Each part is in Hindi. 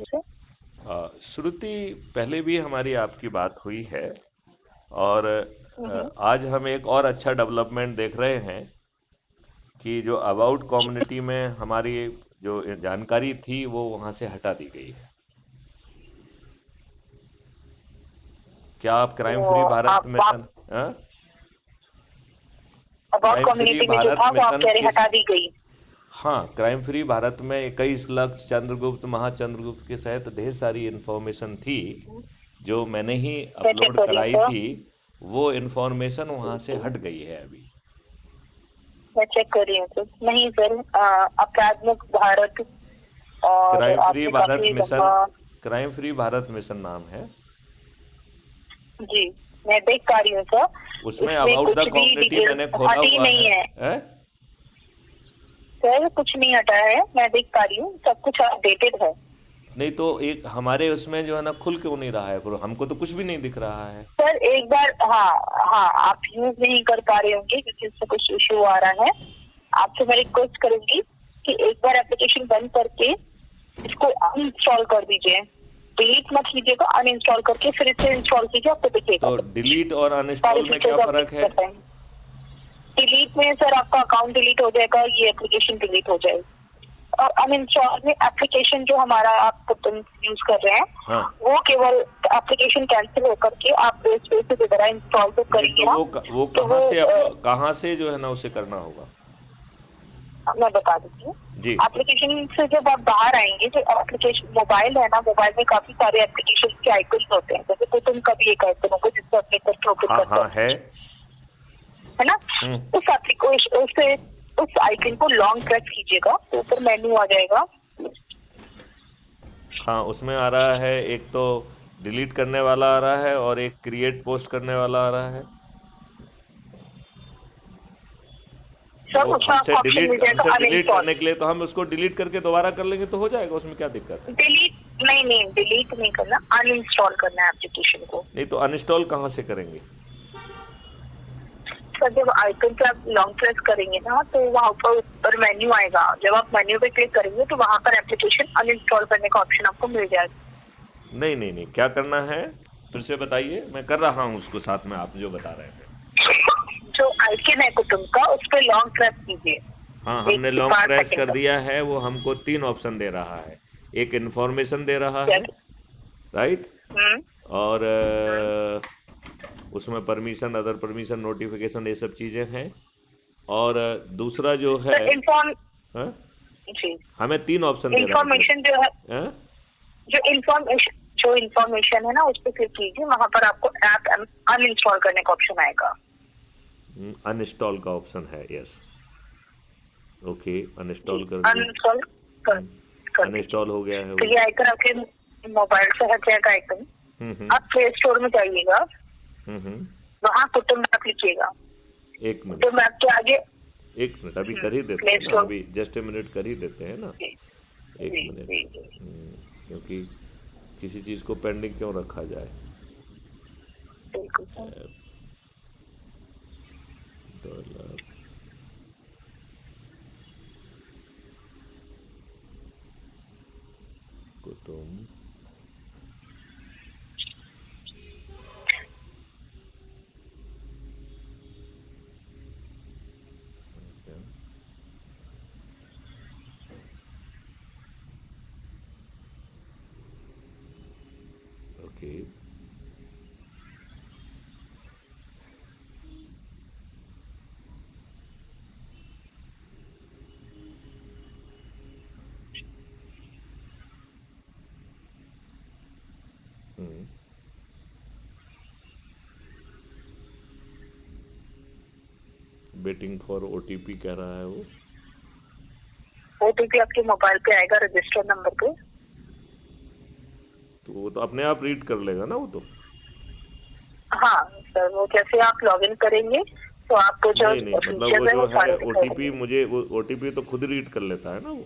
से। श्रुति, पहले भी हमारी आपकी बात हुई है और हम्म। आज हम एक और अच्छा डेवलपमेंट देख रहे हैं कि जो अबाउट कम्युनिटी में हमारी जो जानकारी थी वो वहाँ से हटा दी गई है। क्या आप क्राइम तो फ्री भारत आप mission, about crime free community में जो भारत था वो आप मिशन कह रहे किस? हटा दी गई। हाँ, क्राइम फ्री भारत में 21 लाख चंद्रगुप्त महाचंद्रगुप्त के सहित ढेर सारी इन्फॉर्मेशन थी जो मैंने ही मैं चेक अपलोड कर रही हूँ कराई सर। थी। वो इन्फॉर्मेशन वहाँ से हट गई है अभी। मैं चेक कर रही हूँ सर। नहीं सर, अकादमिक भारत और क्राइम फ्री आपने भारत काफी मिशन, लंबा। क्राइम फ्री भारत मिशन नाम है। जी, मैं देख पा रही हूँ सर। उसमें इसमें अबाउट द कुछ भी कम्युनिटी डिटेल मैंने खोला हटी हुआ नहीं है। है हैं? सर, कुछ नहीं हटा है। मैं देख पा रही हूँ, सब कुछ अपडेटेड है। नहीं तो एक हमारे उसमें जो है ना खुल क्यों नहीं रहा है, पर हमको तो कुछ भी नहीं दिख रहा है। सर एक बार, हाँ हाँ, आप यूज नहीं कर पा रहे होंगे क्योंकि उससे कुछ इशू आ रहा है। आपसे मैं रिक्वेस्ट करूंगी कि एक बार एप्लीकेशन बंद करके इसको अनइंस्टॉल कर दीजिए। डिलीट मत कीजिएगा, अनइंस्टॉल करके फिर इसे इंस्टॉल कीजिए, आपको दिखेगा तो सब कुछ। डिलीट और सारे अनइंस्टॉल में क्या फीचर्स आप देख फ़र्क है? सकते हैं। डिलीट में सर आपका अकाउंट डिलीट हो जाएगा, ये एप्लीकेशन डिलीट हो जाएगी। और अनइंस्टॉल में एप्लीकेशन जो हमारा आप यूज कर रहे हैं हाँ। वो केवल एप्लीकेशन कैंसिल होकर के आप इस पे से दोबारा इंस्टॉल तो नहीं करेंगे तो ना। वो तो वो कहाँ से जो है ना उसे करना होगा? मैं बता देती हूँ। जी। एप्लीकेशन से जब आप बाहर आएंगे, जो एप्लीकेशन मोबाइल है ना, मोबाइल में काफी सारे एप्लीकेशन के आइकन होते हैं, जैसे कुटुंब का भी एक आइकन होगा जिसको अपने करके ओपन हाँ करते हाँ है। हैं, है ना। हम्म। उस एप्लीकेशन उस आइकन को लॉन्ग प्रेस कीजिएगा तो ऊपर मेन्यू आ जाएगा। हाँ, उसमें आ रहा है एक तो डिलीट करने वाला आ रहा है और एक क्रिएट पोस्ट करने वाला आ रहा है। सब वो उसमें आपको ऑप्शन मिल हमसे जाएगा डिलीट अनइंस्टॉल। करने के लिए तो हम उसको डिलीट करके दोबारा कर लेंगे तो हो जाएगा, उसमें क्या दिक्कत है? डिलीट नहीं नहीं, डिलीट नहीं करना, अनइंस्टॉल करना है एप्लीकेशन को। नहीं तो अनइंस्टॉल कहाँ से करेंगे? सर जब आइकन पे आप लॉन्ग प्रेस करेंगे ना तो वहाँ पर ऊपर मेन्यू आएगा। जब आप मेन्यू पे क्लिक करेंगे तो वहाँ पर एप्लीकेशन अनइंस्टॉल करने का ऑप्शन आपको मिल जाएगा। नहीं नहीं नहीं, क्या करना है फिर से बताइए, मैं कर रहा हूँ उसको साथ में आप जो बता रहे थे। जो आइकन है कुटुंब का उस पर लॉन्ग प्रेस कीजिए। हाँ, एक हमने से लॉन्ग पाँच प्रेस सेकंड कर तक। दिया है, वो हमको 3 ऑप्शन दे रहा है। एक इन्फॉर्मेशन दे रहा क्या? है, राइट? हम्म। और हम्म। उसमें परमिशन, अदर परमिशन, नोटिफिकेशन, ये सब चीज़ें हैं। और दूसरा जो है, सर इन्फॉर्म हाँ, जी, हमें 3 ऑप्शन दे रहा है जो, इंफॉर्मेशन जो है, हाँ, जो इंफॉर्मेशन है ना उस पर क्लिक कीजिए, वहाँ पर आपको ऐप अनइंस्टॉल करने का ऑप्शन आएगा। अनइंस्टॉल का ऑप्शन है, यस। ओके, जी, अनइंस्टॉल कर दिया। अनइंस्टॉल कर कर दीजिए। अनइंस्टॉल हो गया है तो वो। ये आइकन आपके मोबाइल से हट जाएगा आइकन। हम्म हम्म आप प्ले स्टोर में जाइएगा, हम्म। वहाँ कुटुंब ऐप लिखिएगा। एक मिनट, कुटुंब ऐप के आगे एक मिनट, अभी कर ही देते प्ले हैं ना, स्टोर। अभी जस्ट ए मिनट कर ही देते हैं ना। जी एक जी मिनट। जी जी। क्योंकि किसी चीज़ को पेंडिंग क्यों रखा जाए। बिल्कुल सर। डॉलर कुटुंब, ओके। वेटिंग फॉर ओटीपी कह रहा है वो। ओटीपी आपके मोबाइल पे आएगा रजिस्टर नंबर पे। तो वो तो अपने आप रीड कर लेगा ना वो तो। हाँ सर, वो जैसे आप लॉगिन करेंगे तो आपको जो नहीं नहीं, मतलब वो फीचर्स है जो वो है सारे ओटीपी, दिखाएंगे। मुझे वो ओटीपी तो खुद रीड कर लेता है ना वो।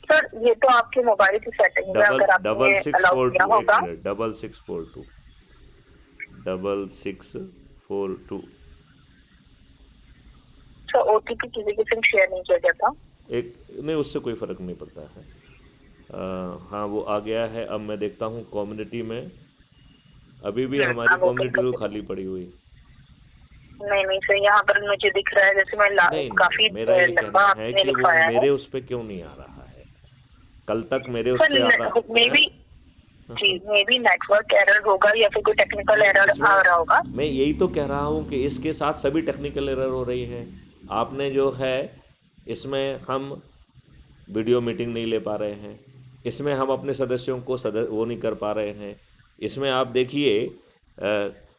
सर ये तो आपके मोबाइल की सेटिंग है, डबल अगर डबल आपने सिक्स अलाउ फोर किया टू एक होगा। मिनट, 6642, 6642। सर ओटीपी किसी के साथ शेयर नहीं किया जाता। एक नहीं, उससे कोई फर्क नहीं पड़ता है। हाँ वो आ गया है। अब मैं देखता हूँ कम्युनिटी में, अभी भी हमारी अब ओपन कम्युनिटी तो करके, खाली पड़ी हुई। नहीं नहीं सर, यहाँ पर मुझे दिख रहा है जैसे मैं नहीं नहीं, काफी मेरा ये लंबा कहना है आपने कि वो लिखवाया है मेरे उस पे क्यों नहीं आ रहा है। कल तक मेरे उस पे आ सर। रहा मे है। बी, जी मे बी नेटवर्क एरर होगा या फिर कोई टेक्निकल नहीं, एरर आ इसमें रहा होगा। मैं यही तो कह रहा हूँ कि इसके साथ सभी टेक्निकल एरर हो रही हैं। आपने जो है इसमें हम वीडियो मीटिंग नहीं ले पा रहे हैं, इसमें हम अपने सदस्यों को वो नहीं कर पा रहे हैं। इसमें आप देखिए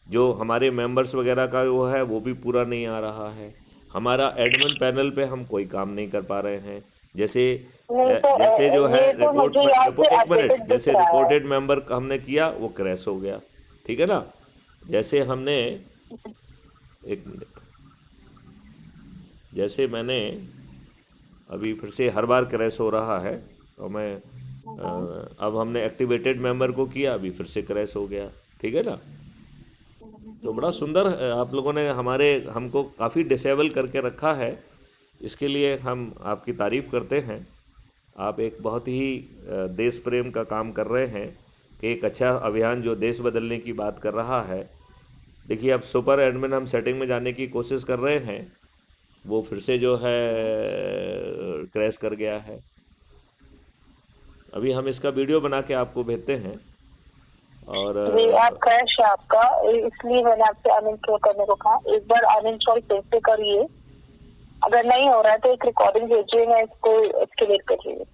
जो हमारे मेंबर्स वगैरह का वो है वो भी पूरा नहीं आ रहा है। हमारा एडमिन पैनल पे हम कोई काम नहीं कर पा रहे हैं। जैसे नहीं तो जैसे जो है ये तो मुझे यहाँ से एक मिनट, अपडेटेड दिख जैसे रहा है। रिपोर्टेड मेंबर हमने किया वो क्रैश हो गया, ठीक है ना। जैसे हमने, एक मिनट, जैसे मैंने अभी फिर से हर बार क्रैश हो रहा है, और मैं अब हमने एक्टिवेटेड मेंबर को किया, अभी फिर से क्रैश हो गया, ठीक है ना। तो बड़ा सुंदर आप लोगों ने हमको काफ़ी डिसेबल करके रखा है। इसके लिए हम आपकी तारीफ़ करते हैं। आप एक बहुत ही देश प्रेम का काम कर रहे हैं कि एक अच्छा अभियान जो देश बदलने की बात कर रहा है। देखिए अब सुपर एडमिन हम सेटिंग में जाने की कोशिश कर रहे हैं, वो फिर से जो है क्रैश कर गया है। अभी हम इसका वीडियो बना के आपको भेजते हैं। और जी आप क्रैश है आपका, इसलिए मैंने आपसे अनइंस्टॉल करने को कहा। एक बार अनइंस्टॉल फिर से करिए, अगर नहीं हो रहा है तो एक रिकॉर्डिंग भेजिए, मैं इसको एस्केलेट करिए।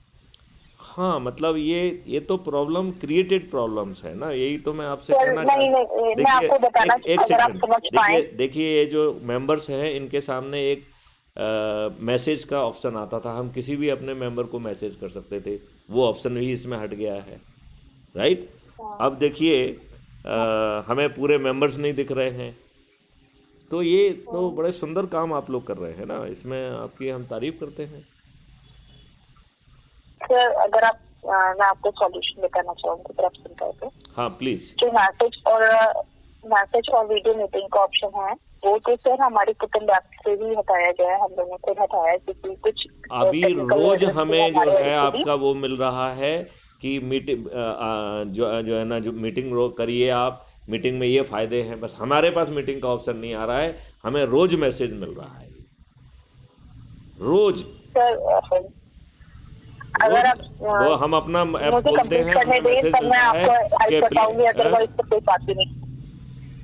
हाँ मतलब ये तो प्रॉब्लम क्रिएटेड प्रॉब्लम्स है ना, यही तो मैं आपसे सर कहना नहीं चाहता। नहीं, मैं देखिए आपको बताना, एक अगर आप सेकंड, समझ पाए। देखिए देखिए ये जो मेंबर्स हैं इनके सामने एक मैसेज का ऑप्शन आता था, हम किसी भी अपने मेंबर को मैसेज कर सकते थे, वो ऑप्शन भी इसमें हट गया है, राइट। अब देखिए हमें पूरे मेंबर्स नहीं दिख रहे हैं। तो ये तो बड़े सुंदर काम आप लोग कर रहे हैं ना, इसमें आपकी हम तारीफ करते हैं। सर अगर आप मैं आपको सॉल्यूशन बताना चाहूँगी, अगर आप सुन पाए तो। हाँ प्लीज़। जो मैसेज और वीडियो मीटिंग का ऑप्शन है, वो तो सर हमारी कुटुंब ऐप से ही हटाया गया है, हम लोगों को हटाया है क्योंकि कुछ अभी टेक्निकल रोज एरर थे हमें जो हमारे है end से भी। आपका वो मिल रहा है कि मीटिंग जो है ना, जो मीटिंग करिए आप, मीटिंग में ये फ़ायदे हैं, बस हमारे पास मीटिंग का ऑप्शन नहीं आ रहा है। हमें रोज मैसेज मिल रहा है, रोज सर अगर रोज। आप वो हम अपना ऐप मुझे खोलते कंप्लीट हैं, करने हमें दें मैसेज तब मैं मिलता है आपको हेल्प कि कर पाऊंगी, अदरवाइज तो कोई बात ही नहीं।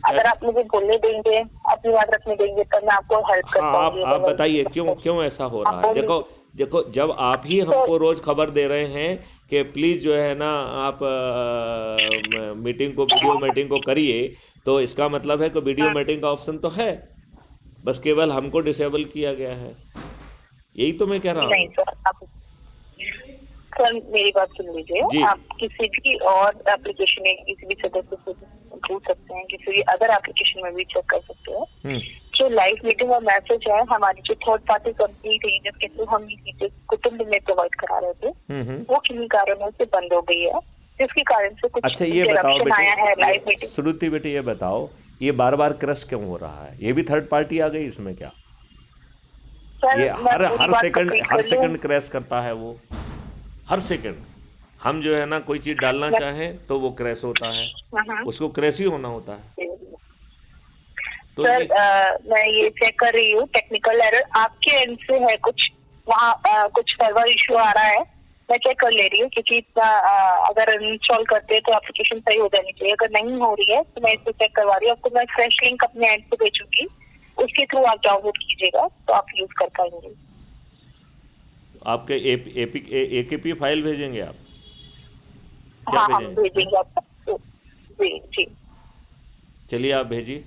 अगर आप मुझे बोलने देंगे, अपनी बात रखने देंगे, तब मैं आपको हेल्प कर हाँ पाऊंगी, आप अदरवाइज बताइए क्यों तो क्यों ऐसा हो आप रहा है। बोलिए। देखो देखो, जब आप ही तो हमको रोज़ खबर दे रहे हैं कि प्लीज़ जो है ना आप मीटिंग को, वीडियो मीटिंग को करिए, तो इसका मतलब है कि वीडियो मीटिंग का ऑप्शन तो है, बस केवल हमको डिसेबल किया गया है। यही तो मैं कह रहा नहीं हूँ। सर, आप सर मेरी बात सुन लीजिए। जी। आप किसी भी और एप्लीकेशन में किसी भी सदस्य से पूछ सकते हैं, किसी भी अदर एप्लीकेशन में भी चेक कर सकते हैं। हम्म जो लाइव मीटिंग और मैसेज है, हमारी जो थर्ड पार्टी कंपनी थी जिसके थ्रू हम ये कुटुंब में प्रोवाइड करा रहे थे, हम्म। वो किन्हीं कारणों से बंद हो गई है, जिसके कारण से कुछ अच्छा ये बताओ इंटरप्शन बेटे, आया है लाइव ये मीटिंग। श्रुति बेटे ये बताओ, ये बार बार क्रश क्यों हो रहा है? ये भी थर्ड पार्टी आ गई इसमें क्या? सर ये मैं पूरी बात कंप्लीट हर कर लूं। सेकंड क्रैश करता है वो, हर सेकंड। हम जो है ना कोई चीज़ डालना मैं चाहें तो वो क्रैश होता है, हाँ, उसको क्रैश ही होना होता है। तो सर ये मैं ये चेक कर रही हूँ, टेक्निकल एरर आपके एंड से है कुछ, वहाँ कुछ सर्वर इशू आ रहा है, मैं चेक कर ले रही हूँ क्योंकि इतना अगर इंस्टॉल करते हैं तो एप्लीकेशन सही हो जानी चाहिए। अगर नहीं हो रही है तो मैं इसको चेक करवा रही हूँ, आपको मैं फ्रेश लिंक अपने एंड से भेजूंगी, उसके थ्रू आप डाउनलोड कीजिएगा तो आप यूज कर पाएंगे। आपके AKP फाइल भेजेंगे आप? क्या हाँ हम भेजेंगे? हाँ? भेजेंगे आपको। जी जी। चलिए आप भेजिए।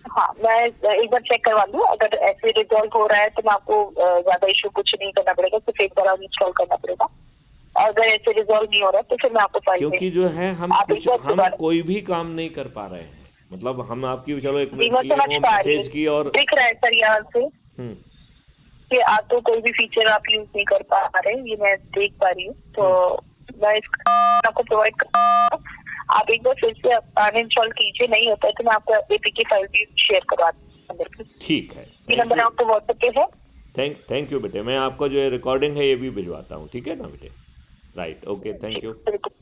हाँ मैं एक बार चेक करवा लूँ, अगर ऐसे रिजॉल्व हो रहा है तो मैं आपको ज्यादा इशू कुछ नहीं करना पड़ेगा, सिर्फ एक बार इंस्टॉल करना पड़ेगा। अगर ऐसे रिजॉल्व नहीं हो रहा तो फिर मैं आपको फाइल क्योंकि जो है आप एक बार हम दोबारा। कोई भी काम नहीं कर पा रहे हैं। मतलब हम आपकी, चलो एक जी मिनट मैं के लिए समझ वो पा रही हूँ, मैसेज की और दिख रहा है सर यहाँ से हम्म कि आप तो कोई भी फीचर आप यूज नहीं कर पा रहे, ये मैं देख पा रही हूँ। तो मैं इसका आपको प्रोवाइड कर, आप एक बार फिर से अनइंस्टॉल कीजिए, नहीं होता है तो मैं आपको APK फाइल भी शेयर करवा दूँ। ठीक है, ये थैंक नंबर यू। आपको व्हाट्सएप पे है। थैंक यू बेटे, मैं आपको जो है रिकॉर्डिंग है ये भी भिजवाता हूँ, ठीक है ना बेटे। Right, okay, thank you. बिल्कुल।